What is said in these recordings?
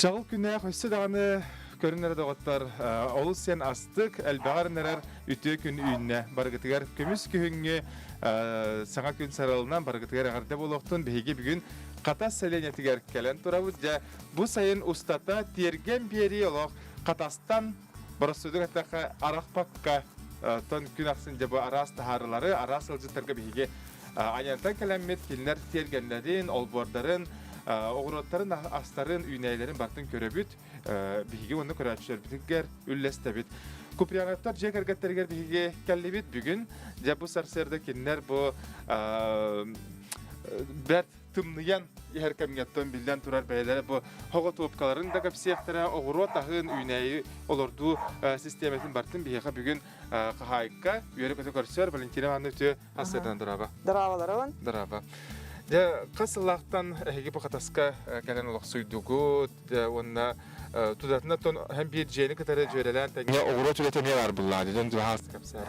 Çağıl günne hoşça dağını körünler doğatlar. Olus sen astık elbağar neler ütü gün ünne. Bargıtıgar kömüs kühünge sana gün sarılından bargıtıgar ağırda buluktun. Bihigi bir gün katas selenetiger kelen turabıca bu sayın ustata Tиэргэн beri olaq katastan barasuduk ataka araqpakka ton gün aksınca bu aras taharıları aras ılcıtlarga bihigi ayantan kelemmet kilinler Tиэргэнlerin olbordarın oğrotların astarın üynelerin baktın köröbüt bihigi onu köröçler bitigger üllestebit kupriyanatlar jekergetlerger bihigi kellebit bugün bu sarserde kinler bu bert tımlayan herkemiyattan bilden turar beylere bu hoğut opkaların da kapsiyettere oğrot ahın üyneyi olurdu sistemetin baktın bihiga bugün kahayka üyeri kötü karşılar Valentina Hanım tüy hasırdan duraba. Durabalarım. Duraba. Ya kasılaktan hegi bu kataska gelen olaq suydugu onna tudatına ton hem bir jeni kadar jörelen tenge oğrot üretemiye var bunlar dedim bahas kapsar.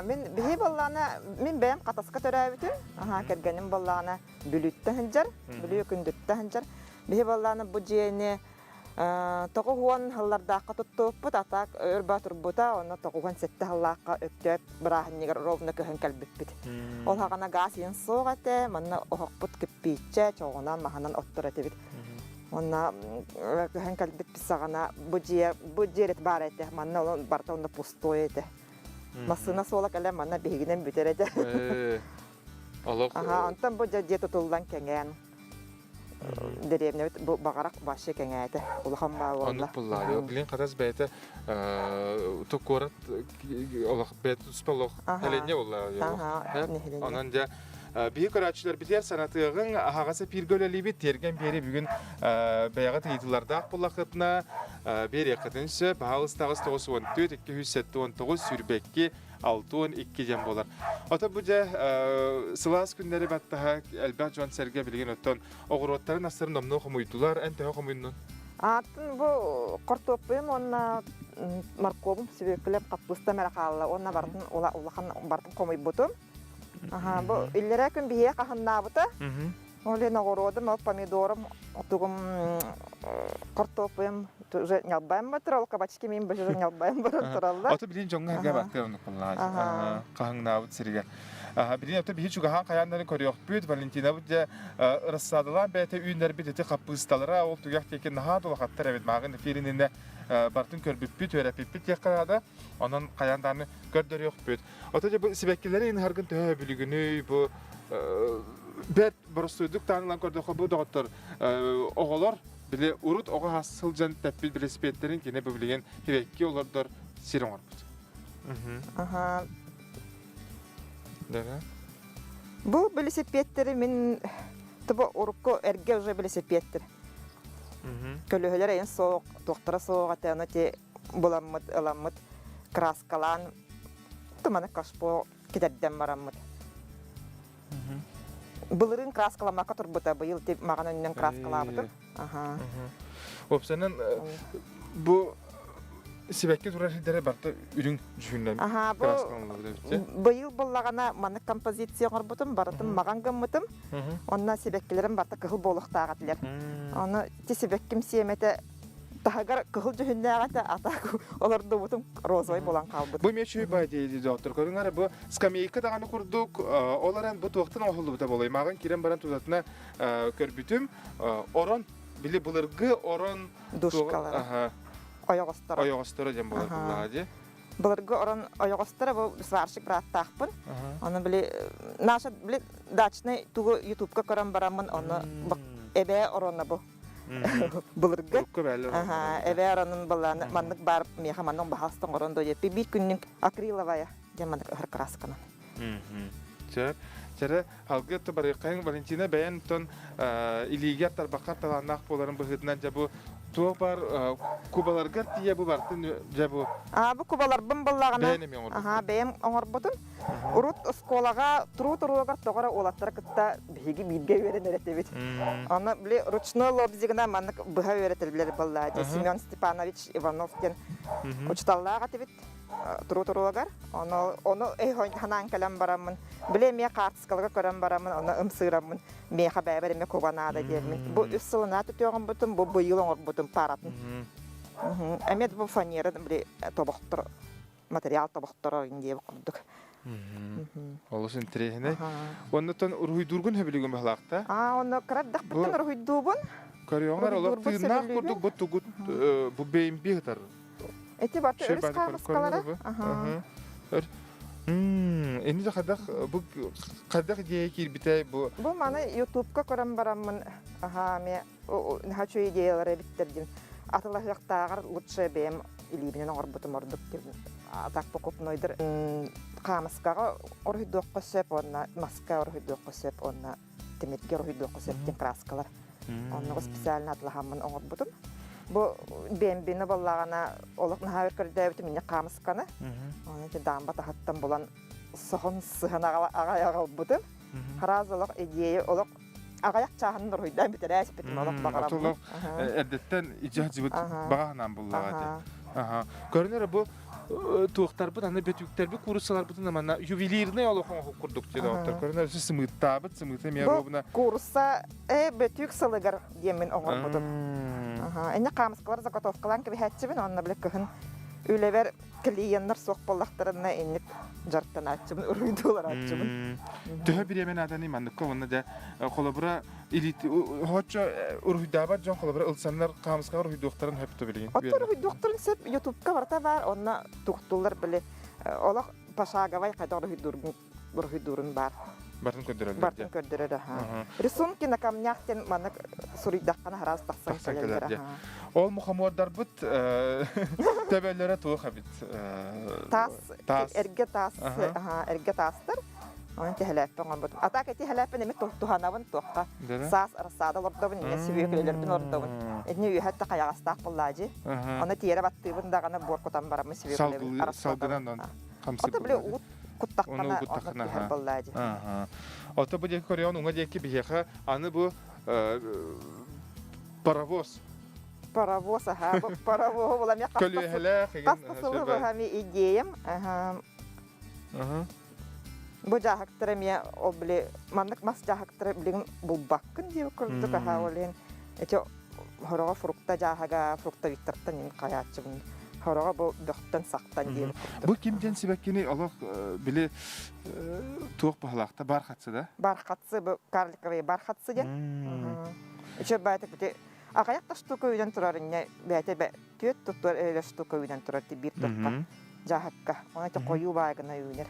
Men bihi ballana men benim kataska törebitim. Aha kergenim ballana bülütte hıncar, bülü kündütte hıncar. Bihi ballana bu jeni toquwan hallarda qatuttup atak örbatur buta ona toquwan sette hallaqqa öktep brahnigar rovna köhön kalbipit. Ol haqana gas yen soğate manna oqput kippiche çoğunan mahanan ottoratebit. Ona köhön kalbip pisagana bu jeret barete manna on barta onda pustoyete. Masına solak ele manna bihiginen büterede. Allah. Aha ondan bu jet tutuldan kengen. Derevne bu bagarak başı kengete ulham ba walla. Onu pullayo. Bilin qatas bete tokorat Allah bet spalok helenye wallahi. Onanda bir karatçılar biter sanatığın hagasa pirgöleli bit Tиэргэн beri bugün bayağı tıytılarda pullaqıtna bir yakıtınsa bağıstağız 94 279 sürbekki 6-12 jam bolar. Ota buca sılas günleri battaha elbet John Serge bilgin ötön oğrotların asırın nomnu xumuydular ente xumuynun. Atın bu qortopum onna markobum sebeplep qapısta merakalla onna bartın ulahan bartın xumuy butum. Aha bu illere gün biye qahanna buta. Ole nagorodım pomidorum otugum qortopum уже нялбайм батыр ол кабачки мен бөжөр нялбайм бар туралла. Ата билин жоңга га бактыр оны куллаж. Кахыңнабыт сирге. Билин ата бихи чуга каяннары көрөк бүт Валентина бут рассадылар бете үйнөр бите капысталара ол тугак текен наха долгаттар эбит магын эфиринде бартын көрбүп бүт өрөпүп якарада анан каянданы көрдөрөк бүт. Ата бу сибеккелери ин харгын төө билигүнү бу бет борсудук таанылан көрдөх бу доктор оголор bile urut oğa hasılcan tepbil bilespetlerin ki ne bu bilgen hivekki olardır siren var bu. Aha. Deme. Bu bilespetleri min tabi urukko erge уже bilespetler. Kölühler en soğuk, doktora soğuk atağını te bulamıt, alamıt, kraskalan, tumana kaşpo giderden varamıt. Bunların kraskalamak otur buta, bu yıl te mağan önünden kraskalamıştır. Aha. Opsanın bu sibekki turar hidere barta ürün düşündüm. Aha bu yıl bollagana mana kompozisiya qarbutum baratım mağan gımıtım. Onna sibekkilerim barta kıhıl boluqta gatlar. Onu te sibekkim siyemete tahagar kıhıl jühünnägata atak olardı butum rozay bolan qalbıt. Bu meçhü bay deydi doktor. Görüngara bu skameyka dagany kurduk. Olaran bu toqtun oğuldu buta bolay. Mağan kiren baran tuzatına körbütüm oron bili bulurgu oron duşkalar. Aha. Ayağıstara. Ayağıstara jem bolar bulladı. Bulurgu oron ayağıstara bu svarşık brat taqpın. Onu bili naşa bili daçny tuğu YouTube'ga koran baramın onu bak ebe oronna bu. Bulurgu. Aha, ebe oronun bulanı manlık barıp mehamanın bahastan oron doyup bir günlük akrilovaya jamanlık hır kraskanan. Çere halgıtta barıqayın Valentina beyan ton iligat tarbaqat talanaq boların bıhıdnan jabu tuğbar kubalar gartiye bu bartın jabu. Bu kubalar bımballağına. Aha benim oңорбутun. Urut skolaga turu-turuga toğara olattara kıtta bihigi bilge veren öğretebit. Ona bile ручной лобзигина manlık bıha öğretildiler balladı. Semyon Stepanovich Ivanov'ken uçtallağa gatibit. турулагар. Оны ханан калам барамын. Биле ме картскалга көрәм барамын, оны ымсырамын. Ме хабабер ме кованада дермен. Бу үссылына төтөгөн бутун, бу быйыл оңор бутун паратын. Эмет бу фанера биле тобоктор материал тобоктор инде курдук. Олус интересне. Оннотон ургуйдургун хөбүлүгүн бахлакта. Оны краддак бутун ургуйдубун. Көрөңөр олор тыйнак курдук бу тугут бу бейим бихтар. Эти барты өрүс камыскалары. Эни да кадак идея кирбитей бу. Бу маны YouTube'ка көрөм барамын. Ме хачу идеялары биттердим. Атылахтагар лучше бем илибинен орбутум ордук деп. Атак покупнойдыр. Камыскага орхидок косеп, онна маска орхидок косеп, онна темирге орхидок косеп тем краскалар. Онны специально атлахамын орбутум. Бу бембини боллагана олук нахавер көрдөбүт мине камысканы. Аны те дамба тахаттан болан сохон сыхана агаяга бутум. Харазылык идея олук агаяк чагын орхидан битерәс битим олук багарам. Атылык эдеттен ижат жибит баганан буллагат. Көрүнөр бу туактар бу аны бетүктер бу курслар бу мана ювелирный олохон курдук dedi октор. Көрүнөр сымыттабыт, сымыты меробуна. Курса бетүк сылыгар демен оңор бутум. Эне камыскалар заготовкалан кеби хәтчебин, онна билек көхүн үлебер клиенттер сок боллактарына энник жарттан ачыбын, урыйдылар ачыбын. Төһө биремен аданы мандыкка онна да колобура илит хочо урыйдаба жон колобура ылсаннар камыска урыйдуктарын хөптө билген. Оттор урыйдуктарын сеп YouTube-ка барта бар, онна туктулар биле. Олак пашагавай кайда урыйдурун бар. Бартын көндөрөлөр. Бартын көндөрөлөр. Рисунки на камнях тен манак суридаккана хараз таксак. Ол мухаммаддар бут төбөлөрө туга бит. Тас эрге тастар. Оны техләппен бут. Атак эти хәләппен эме туханабын тухка. Сас арасада лордобын не сибекелердин ордобын. Эне үй хәтта каягастак буллажы. Аны тиере баттыбын даганы боркутан барамы сибекелер арасада. Салдынан камсы. Ото биле ут куттаккана буллажы. Ото бу дек кореон унга деки бихеха аны бу паровоз. Паровоз, паровоз була мя көлөһеле кеген. Кастасылы хами идеям. Бу жахактыр мен ол биле мандык мас жахактыр билген булбаккын деп көрдүк хаолен. Эти хорого фрукта жахага фрукта виттартан каячыбын. Хорого бу доктан сактан деп. Бу кимден себеккени Аллах биле тук бахлакта бархатсы да? Бархатсы бу карликовый бархатсы де. Эче байтык бите агаяк таштука үйдөн турар ине бәте төт туттар эле штука үйдөн турар ди бир топка. Жахакка. Оны те кою байгына үйнер.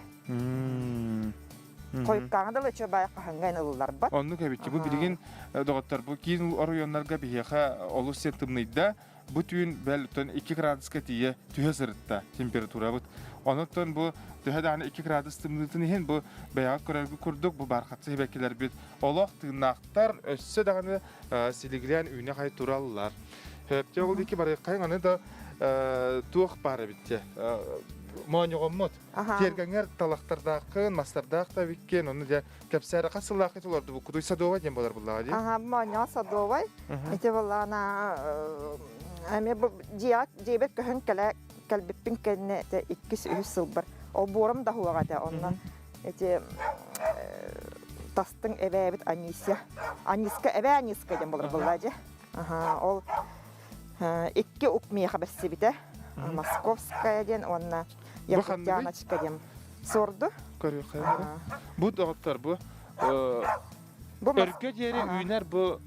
Койкаңда да чөй байга хангайны уллар бар. Онны кебитти бу билген доктор бу кийин оройоннарга бияха олус сетимнийда бу түйүн белтон 2 градуска тие түйөсөрүттө температура бут. Онотон бу төһөданы 2 градус тымнытын хен бу баягы көрөргө курдук бу бархатсы хебекелер бит. Олох тыйнактар өссө даганы силигилен үйүнө кай тураллар. Хөптө ол ики бары кайганы да туох бары битте. Мооньогоммот. Тиэргэнгер талактардакын, мастардакта виккен, оны да кепсәре касыллакы толорду бу кудуй садовай дем болар буллага ди. Мооньо садовай. Эте болана эме бу жебет көхөн калбиппин кенне 2-3 жыл бар. Ол борум да хуага да онна. Эте тастың эбебит Аниска. Аниска дем болар буллага. Ол 2 укмия хабарсы бите. Московская ден, онна Якутяночка дем. Сорду. Бу доктор бу өргө жери үйнер бу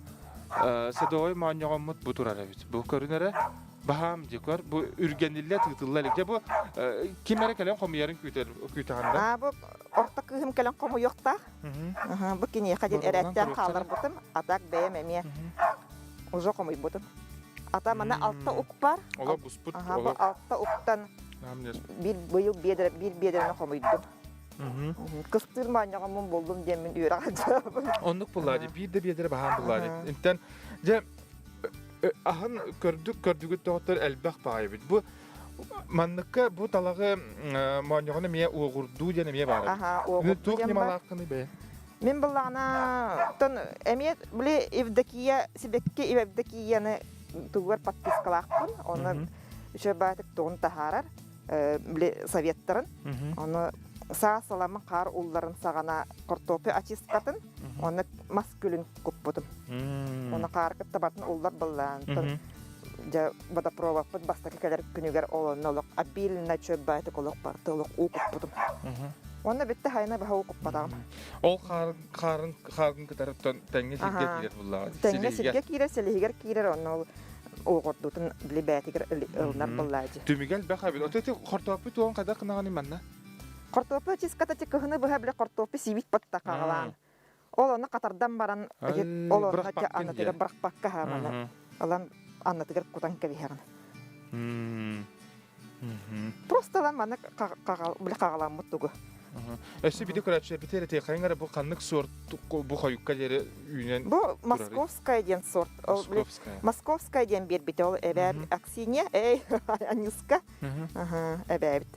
садовой мооньогоммут бу турар бит. Бу көрүнөрө бахам декор бу үргениле тытыллар эке бу кимере келен комуярын күйтөгөндө. Бу орта кыгым келен кому жокта. Бу кини хадин эреттен калдар бутум, атак бем эме. Уже комуй бутум. Ата мана алтта ук бар. Ола буспут. Бу алтта уктан bir быйыл бедерне комуйдум. Кыстырмааньягамын болдум демен үйрагача. Оннук буллады, бир де бедер бахан буллады. Интен же ахын көрдүгү доктор элбак багай бит. Бу манныкка бу талагы мааньяганы ме угурду дене ме бар. Угурду дене малакыны бе. Мен буллана тон эмет биле Евдокия Сибекке Евдокияны тугар подпискалакпын. Оны үчө байтык тон тахарар. биле советтарын. Оны саа саламын қар улларын сағана картопы очисткатын, оны маскүлін көппутум. Оны қар кыттабатын уллар боллан. Ja водопровод бастаки кадер күнүгер олон олок абилна чөббайты колок барты олок укуппутум. Оны битте хайна баха укуппатам. Ол карын кытарыптан теңге сирге кирер булла. Теңге сирге кирер, селигер кирер, оны огордутун билбетигер ылнар буллажы. Түмигел бахабит. Отети картопы туон када кынаганы манна. Картопы чиската тикыны баха биле картопы сибит батта кагалан. Ол оны катардан баран ол оны те анатыга бракпакка хамана. Алан анатыгар кутан кебихаган. Просто лан мана биле кагалан муттугу. Эссе биде көрәчер битер те кайгара бу каннык сорт бу хаюкка жере үйнен. Бу московская ден сорт. Московская ден бер бите ол эбәр аксиния, аниска. Эбәбит.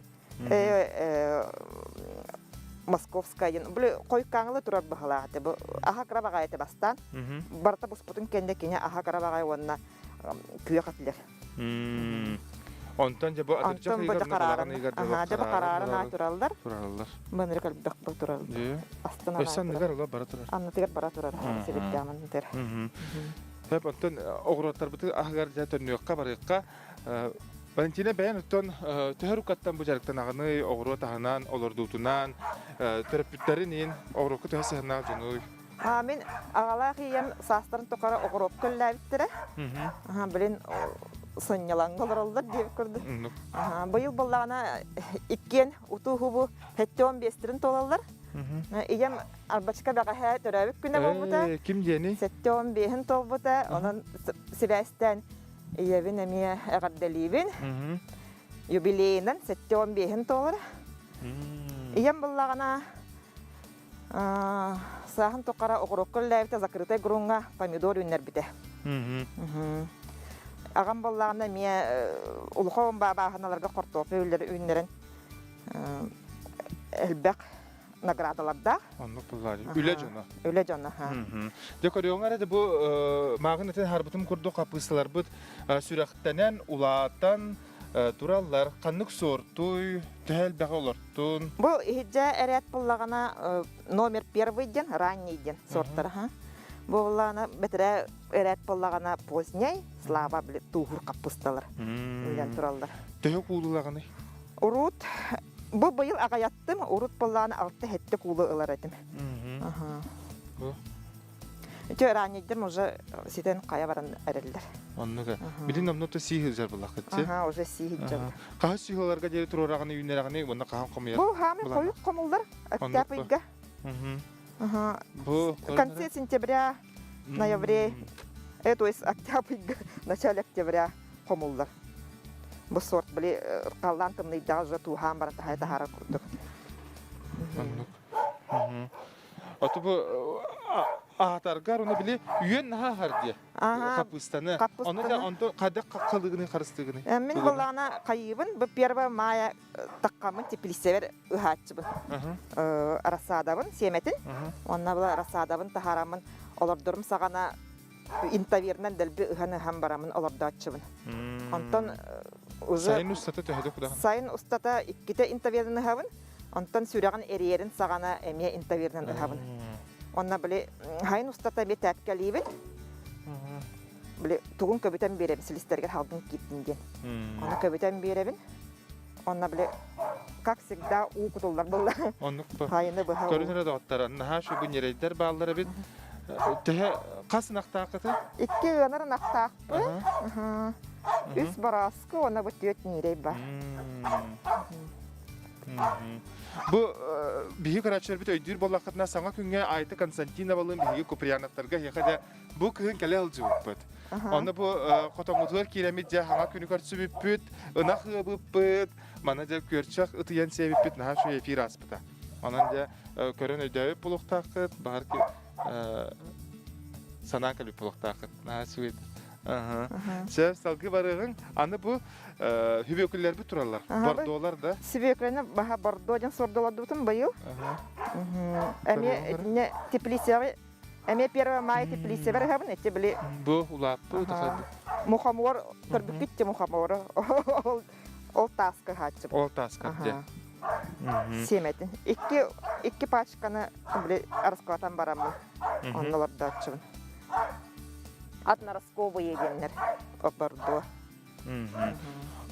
Московская ден. Бу койкаңлы турар бахалаты. Бу аха крабагай те бастан. Барта буспутун кенде кине аха крабагай онна күйе катылар. Онтан же бу атырчак карарын натуралдар. Туралдар. Мен рекалбак бу турал. Астана. Эсен нигер ола бара турар. Аннатыгар бара турар. Себептамын тер. Хеп онтан огроттар бу ахгар жатөнөккө барыкка Валентина бәян оттон төһөрүкаттан бу жарыктан аганы огро таханан олордутунан терапевттеринин огрокку төһөсөнө жонуй. Мен агалаа кийем састарын токара огрок көлләбиттере. Билин соннялаңгаларалдар деп көрдү. Быйыл боллагана иккен утухубу 15 толалар. Ием арбачка бага төрөбүк күнө болбута. Ким дени? 15 толбута. Онун Себастьян Иевин эмие агадделибин. Юбилейнен 15 толар. Ием боллагана сахан токара огроккол лайфта закрытый грунга помидор үннер бите. Агам боллагана мие улховын бабаханаларга картофе үннерин элбек наградаларда. Оннук буллары. Үле жана. Үле жана. Декорионгара да бу магнитен харбытым курду капысылар бут сүрәхтәнән улаатан тураллар каннык сортуй тәһәл бәгылортун. Бу иҗә әрәт буллагана номер 1 ден, ранний ден сорттар, Бу буллагана бетерә әрәт буллагана поздняй, слава биле тухур капусталар. Үлән тураллар. Тәһә кулулаганы. Урут бу быйыл агаяттым, урут буллагана алты хетте кулы ылар этим. Бу. Раннийден уже ситен кая баран әрелдер. Оннуга. Билин намнута сихилжар булакытчы. Уже сихилжар. Каа сихиларга жери турораганы үйнераганы бунда каам комуяр. Бу хами коюк комулдар. Октябрьга. Бу в конце сентября, ноябре, то есть октябрьга, начале октября комулдар. Бу сорт били каллантымны даже тухам барата хайта хара курдук. Аты бу атаргар уны били үйен наха харди. Капустаны. Аны да онто кадак калыгыны карыстыгыны. Мен булана кайыбын бу 1 мая таккамын теплисевер ыхатчыбын. Расадабын семетин. Онна була расадабын тахарамын олордурум сагана интавернен делби ыханы хам барамын олордатчыбын. Онтон уже сайын устата төһөдө кудаган. Сайын устата икките интавернен хабын. Онтон сүрәгән эриерин сагана эмия интавернен ыхабын. Онна биле хайын устата бе тәпкәлибин. Биле тугун көбөтөн беребин силистерге халдын киттинген. Аны көбөтөн беребин. Онна биле как всегда укутулар булла. Оннук ба. Хайыны бу. Көрүнөр да аттар. Наха шу гүнерейдер баллары бит. Тәһә касынактакыты. Икки гынар нактакпы. Үс бараскы оны бу төт нирей бар. Бу биһи карачер бит өйдүр боллакытына саңа күнгө айты Константина балын биһиге Куприяновтарга хәдә бу күн кәле алжыбыт. Аны бу котомутлар киремит жа хаңа күнү көрсүбүт, ынах быппыт, мана жа көрчак ытыян себипит наха шу эфир аспыта. Анан жа көрөн өйдөп булуктакыт, бар ки санаа калып булуктакыт. Наха сует. Шеф салгы барыгын аны бу хүбөкүллөр бу туралар. Бордолар да. Сибеклене баха бордоден сордолар дутун быйыл. Эме не теплисеве, эме 1 мая теплисеве хабын эти били. Бу улап бу тахады. Мухамор төрбүккитте мухамор. Ол таска хачып. Ол таскар де. Семетин. Икки пачканы биле раскладан барамын. Оннолар да ачыбын. Одноразковый еденнер. Обордо.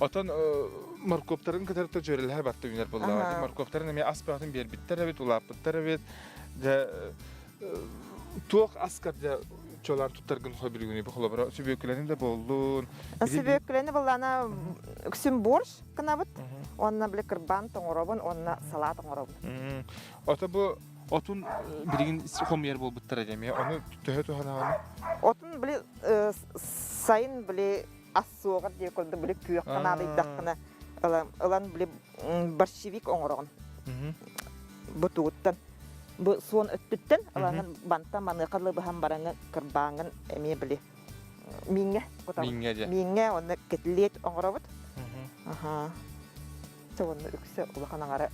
Отон морковтарын кытарта жөрелһә батты үнер булла. Морковтарын эме аспатын бер биттер бит, улапыттар бит. Туок аскар да чолар туттаргын хобиргүни бу холобра сүбөкләрен дә болдун. Сүбөкләрне буллана үксүм борщ кынабыт. Онна биле кырбан тоңоробун, онна салат тоңоробун. Ата бу отун бирин хомер болбуттар эме. Аны төһө тухана. Отун биле сайын биле ассугар дип көрдү биле күйөк канады идаккына. Алан биле борщевик оңорогон. Бутуттан бу сон өттүттен аланын банта маны кылы бахам бараңы кырбаңын эме биле. Минге котам. Минге оны кетлет оңоробут. Тоны үксө улаханаңара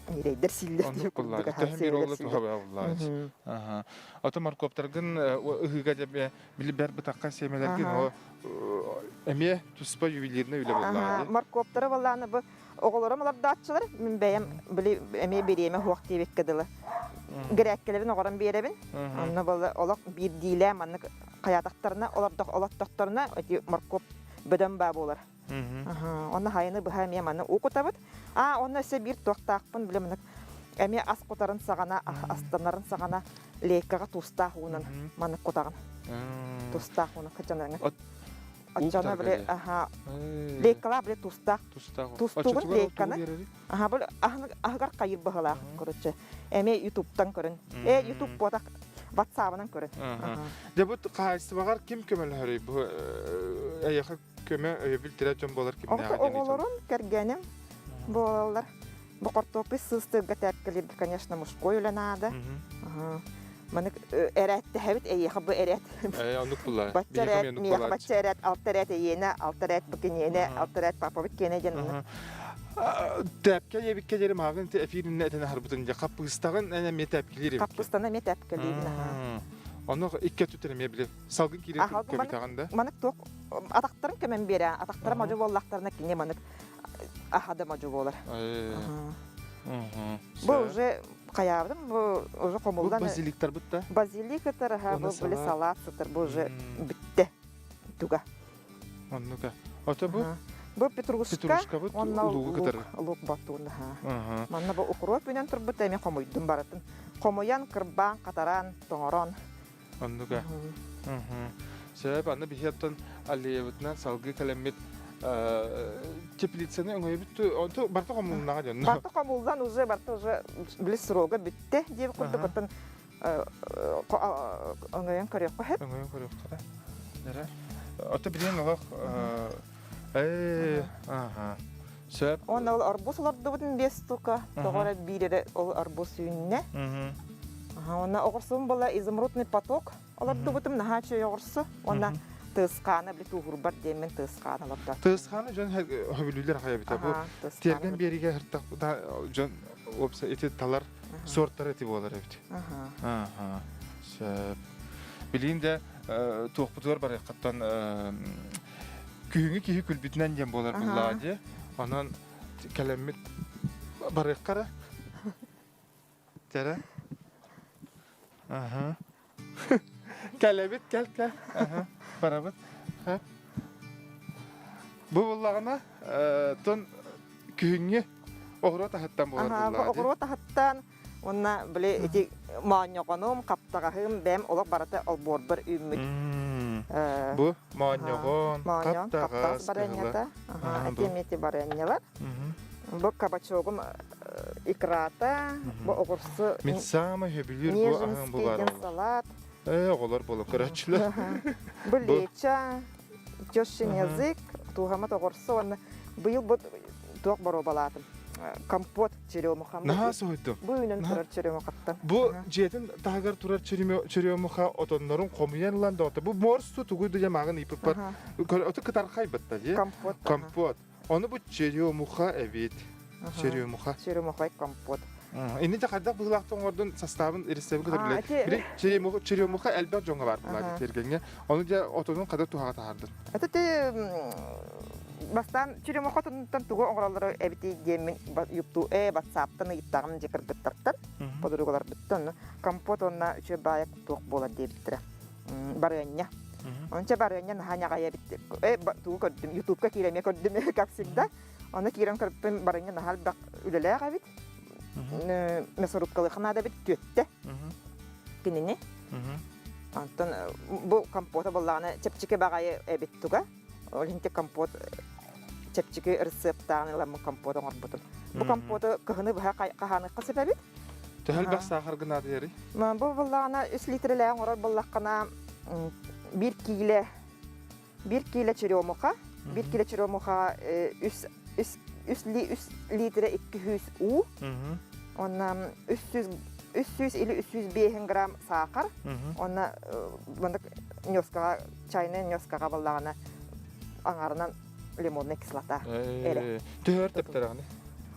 нерейдер силдер дип куллар. Тәһмир олы тухаба Аллах. Ата морковтаргын ыгыга деп биле бер бутакка семелерген о эме туспа ювелирне үле буллар. Морковтары булланы бу оголором алар датчылар мен бәям биле эме береме хуак дебек кедиле. Грәккелебин огоран беребин. Аны булы олак бир диле маны каятактарына олаттактарына морков бөдөн ба болар. Оны хайны бу хәм яманы укутабыт. Оны се бир токтакпын биле маны эме ас котарын сагана, астанарын сагана леккага туста хунан маны котаган. Туста хуны качанаңа. Ачана биле леккала биле туста. Тустугун лекканы. Бул агар кайыр бахала короче. Эме YouTube'дан көрүн. YouTube ботак WhatsApp-дан көрүн. Дебут кайсы багар ким көмөл хөрөй бу аяка көмө билтирәҗән болар ким нәгә дени. Оголорун кергәнем болар. Бу картопы сыстыга тәккеле, конечно, мужской үле надо. Маны эрәтте хәбит аяка бу эрәт. Аны кулла. Бачарат, алтарат ена, алтарат букенене, алтарат папа букене дигән. Тәпкә ябиккә дәрем агын эфиринне этене харбытын я капыстагын әнә метәпкелер. Капыстаны метәпкелер. Аны иккә түтәне биле. Салгын кире көбитаганда. Маны ток атактарын кемен берә. Атактары мажу боллактарына кине маны ахада мажу болар. Бу уже каябдым, бу уже комулдан. Базиликтар бутта. Базиликтар бу биле салаттыр, бу уже битте. Туга. Аннука. Ата бу Бу петрушка, он лук батуна. Манна бу укроп менен турбут эме комойдум баратын. Комоян кырбан, катаран, тоңорон. Аннуга. Себеп аны бихеттен алиевитнан салгы калемит теплицаны оңойбитту. Онто барта комулнага жон. Барта комулдан уже биле срога битте деп курдук атын оңойон көрөк кохеп. Оңойон көрөк кара. Нера? Ата билен алак Сөп. Он ол арбуз оларды бүтін 5 штука. Тоғара бирере ол арбуз үйінне. Онна оғырсын бола изумрудный поток. Оларды бүтін нахачы оғырсы. Онна тысқаны білі туғырбар демен тысқаны оларды. Тысқаны жон хөбілілер қая біта. Бұл Тиэргэн береге ғырттақ жон опса еті талар сорттар еті болар әбіті. Сөп. Білейін де туғпытығар бар қаттан Күңі кейі күлбітінен дем болар бұлладе. Онан кәлеммет барық қара. Тәрі. Кәлемет кәл. Барабыт. Бұл бұллағына тон күңі оғыру тахаттан болар бұлладе. Оғыру тахаттан. Онна біле еті маңоғаным, қаптағағым бәм олық бараты ол борбір үйміт. Бу мааньогон, каптагас баранята, атемети баранялар. Бу кабачогум икрата, бу огурсы. Мен самый хөбүлүр бу аһын булар. Салат. Оголор болуп көрөчлөр. Бу леча, жошин язык, тугамат огурсы, оны быйыл бу туак баро балатым. Компот черемуха. Наха сойду. Бу үнен турар черемухаттан. Бу жетин тагар турар черемуха отоннорун комуянлан доты. Бу морсу тугуйду жамагын ипип бар. Оты кытар хайбатта же. Компот. Оны бу черемуха эвит. Черемуха. Черемуха компот. Эне жакарда булактын ордун составын эрисебин кытар билет. Черемуха элбек жонга бар булар Тиэргэнге. Оны да отонун када тухага таардын. Это ты бастан чүрөмө хотунтан тугу оңролору эбити демин юпту WhatsApp-тан ыйттагын жекер биттартар. Подругалар биттен компот онна үчө баяк тук бола дептире. Барыня. Онча барыня наханяга ебитти. Тугу көрдүм YouTube-ка киреме көрдүм как всегда. Аны кирем көрдүм барыня нахал бак үлелега бит. Месорупкалы ханада бит төттө. Кинене. Антон бу компота боллаганы чепчике багайы эбиттуга. Олинте компот чепчике рецепттагы ламы компот оңорбутун. Бу компоту кыгыны баха каханы кысып эбит. Төһөл бак сахар гына дери. Бу боллаганы 3 литрле оңорор боллаккана 1 кило чөремуха, 1 кило чөремуха 3 литре 200 у. Оннан 300 или 305 грамм сахар. Онна мындык нёскага, чайны нёскага боллаганы аңарынан лимонный кислота. Төһөр тептерагы.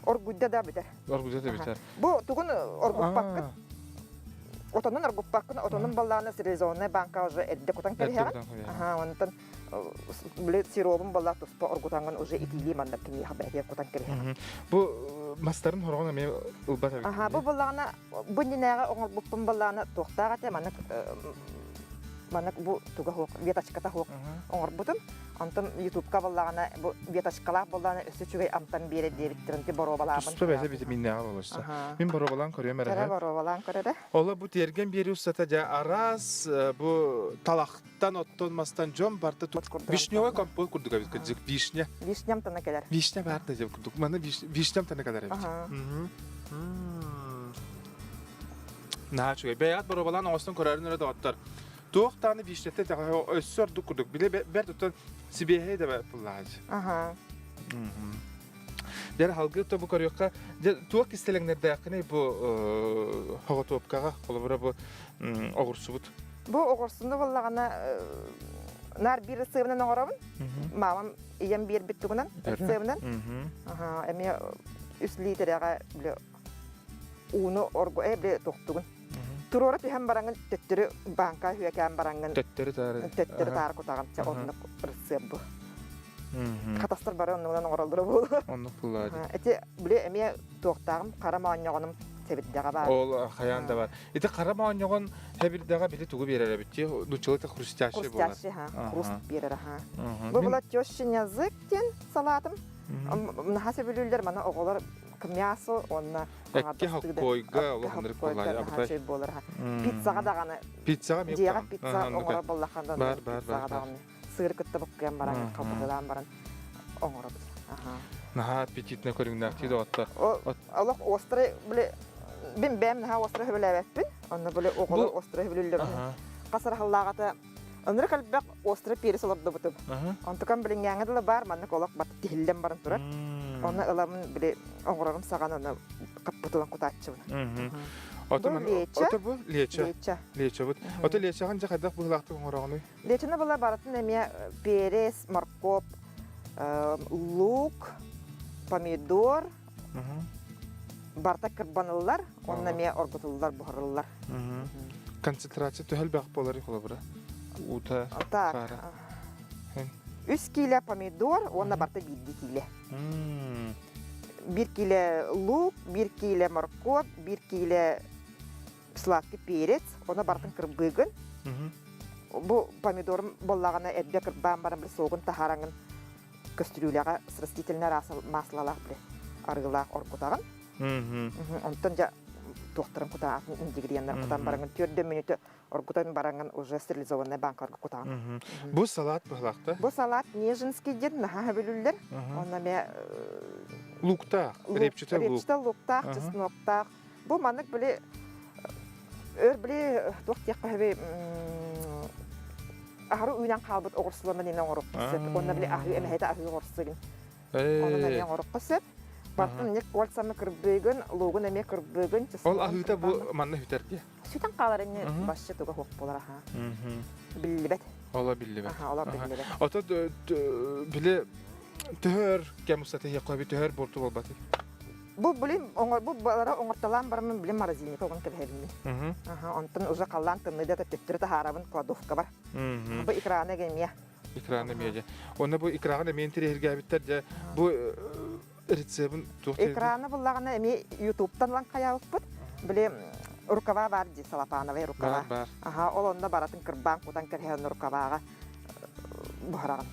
Оргудда да битер. Оргудда да битер. Бу тугун оргуппаккын. Отонун оргуппаккын, отонун балланы сезонный банка уже эдде котан келиһа. Онтон биле сиробун балла туспа оргутанган уже итили мандак кини хабер котан келиһа. Бу мастарын хоргона мен улбата. Бу балланы буннега оңорбуппун балланы токтага те манак бу туга хок ветачката хок оңорбутун. Антон YouTube-ка баллагана бу ветачкалар балланы өсүчүгөй амтан бере дебиттеринти боробалабын. Тусту бәсе бит миннага болушса. Мен боробалан көрөм әрә. Кара боробалан көрөдө. Ола бу Тиэргэн бери усата жа арас бу талактан оттонмастан жон барты вишневый компот курдуга бит кыжык вишня. Вишням тана келер. Вишня бар да жеп курдук. Мана вишням тана келер бит. Начугай бәят боробалан оңостон көрөрүнөр да оттар. Тоқтаны вишнетте тагы өссөрдү курдук. Биле бер туттан сибехе да буллаж. Дер халгы тобу көрөккө туак кистелеңнерде акыны бу хоготопкага колобура бу огурсубут. Бу огурсунду боллагана нар бир сыйынан оңоробун. Мамам ием бир биттигинен сыйынан. Эми 3 литрга биле уну орго биле токтугун. Турора тиһәм баранган төттөрү банка хүәкән баранган төттөрү тар кутаган онны рецепт бу. Катастар бары оннан оралдыры бу. Онны буллады. Эти биле эме токтагым карамааньягым себиддәгә бар. Ол хаянда бар. Эти карамааньягын хәбирдәгә биле тугы берәр битти. Нучылыта хрустящий булар. Хрустящий, хруст берәр, Бу була тёшчин язык тен салатым. Нахасы билүләр мана оголар мясо онна Экке хаккойга олондыр колай абдай. Пиццага даганы. Пиццага мен. Жага пицца оңора боллаханда. Бар. Сыр кытты буккан баран калпадан баран оңора. Наха аппетитне көрүнгөн активде отта. Аллах острый биле бем наха острый билебеппин. Онна биле оголор острый билүлөр. Касар халлагата Онры калбак острый перес олорду бутуп. Онтукан билингәңе диле бар, манны колак бат тихиллен барын турар. Оны ыламын биле оңорорум саган аны каппутуган кутаччы. Ото бу леча бут. Ото лечаган жакадак булакты оңорогуны. Лечаны була баратын эме перес, морковь, лук, помидор, барта кырбанылар, онна ме оргутуллар, бухарыллар. Концентрация төһөл бак болары холобура. Ута кара. 3 кило помидор, онна барта 1 кило. 1 кило лук, 1 кило морковь, 1 кило сладкий перец, онна бартын кырбыгын. Бу помидор боллагана эдде кырбан баран бир согун тахараңын кастрюляга с растительный маслалар бир аргылак оркутаган. Онтон жа докторым кутаган ингредиенттер кутаган баранган 4 минут оркутаган баранган уже стерилизованный банкаларга кутаган. Бу салат булакта. Бу салат нежинский ден наха билүллер. Онна ме лукта, репчата лук. Репчата лукта, чеснокта. Бу манык биле Örble doktyak kahve ahru uynan kalbut oğursulama denen oğurup kısıp. Onunla bile ahru emehete ahru oğursulagın. Onunla bile oğurup kısıp. Bartın nek olsamı kırbıgın, loğun eme kırbıgın. Ol ahruta bu manna hüter diye? Süten kalarını başça tuğa hoq bolar aha. Billibet. Ola billibet. Ola billibet. Ota bile tühör kemusatı yakabı tühör bortu olbatı. Bu bilim bu balara oңорталан бармын билим морозильник огон кебелми. Онтон уже каллан тынны да тептерде харабын кладовка бар. Бу экраны гемия. Экраны медиа. Оны бу экраны мен терергә биттер же бу рецептын туктайды. Экраны буллагана эми YouTube'тан лан каябыппыт. Биле рукава бар ди салапановый рукава. Бар. Ага, ол онда баратын кырбан кудан керген рукавага бухараган.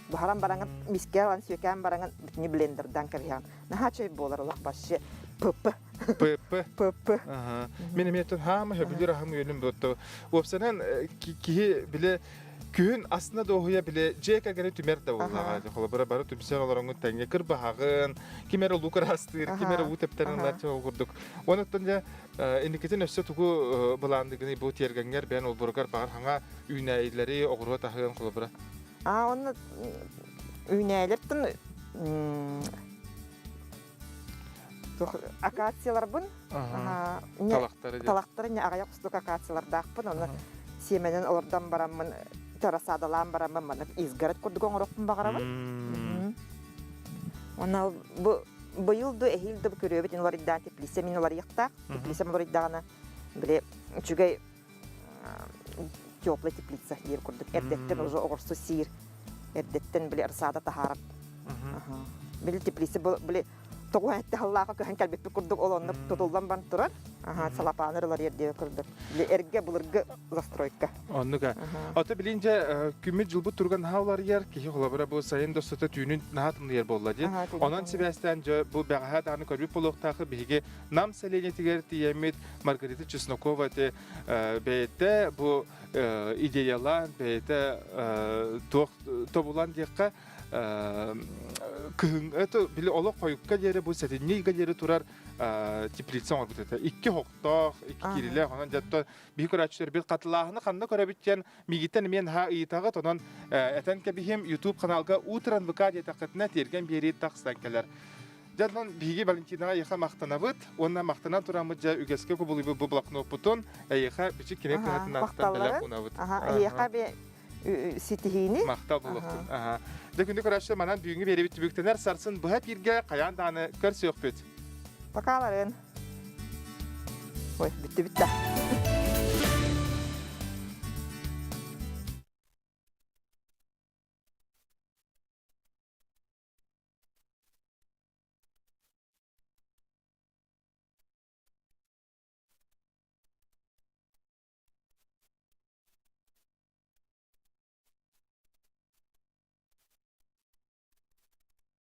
Бухаран баранган мискелан сүйкән баранган битни блендердан керген. Наха чөй болар улак башы пп. Пп. Ага. Мен метод хама хөбүлөр хам йөнүм бутты. Опсанан ки биле күн астына доғуя біле жека гәне түмер да боллаға. Холобара бары түмсен оларыңы тәңе кір бағын, кемері лукар астыр, кемері утептерін латчы олғырдық. Онықтан да индикетін өсі тұғы бұландығыны бұл тиэргэнгер бән ол бұрғар бағар хаңа үйнәйлері оғыруа тағыған холобара. Оны үйнәйлердің акациялар бұн. Талақтары не ағаяқ ұстық акациялар дақпын. Оны семенен олардан барамын, терасадалан барамын, изгарет көрдігін ұрықпын бағарамын. Оны бұйылды, әйілді көрөбет, олар иддаға теплесе, мен олар иқтақ, теплесе олар иддағына біле жүгей теплый теплица ел көрдік. Әрдеттен уже оғырсу сиыр, әрдеттен біле ырсада тахарып. Біле теплесе біле тоғы әтті халлаға көһен кәлбеппі күрдік, ол онны тұтылдан бан тұрар. Салапанырылар ердеу күрдік. Әрге бұлырғы застройка. Онныға. Ата білінже күмет жылбы тұрған хаулар ер, кейі қолабыра бұл сайын достыты түйінің нағатымды ер болла де. Онан себәстен бұл бәғаға дағыны көрбіп болуқтағы бейге нам сәленетігер тиемет Маргарита Чеснокова де бәйетті бұл идеялан, бәйетті тобулан дейққа кыһың это биле оло койукка жери бу сетиннига жери турар теплица бар бутета. Икки хоктох, икки кириле ханан жатта бикөрачтер бил катылаһыны ханна көрөбиттен мигитен мен ха ыйтагы тонон этенке бихим YouTube каналга утран ВК де тақытна терген бери тақстанкалар. Жадан биги Валентинага яха мактанабыт, онна мактана турамыт жа үгеске көбулуй бу блокнот бутун, яха бичик кине катына такталар унабыт. Яха бе ситихини мактал булуктун. Декүндө көрөшө манан бүгүнгү беребит бүктенер сарсын быһа пирге каян даны көрсөкпүт. Покаларын. Ой, битти.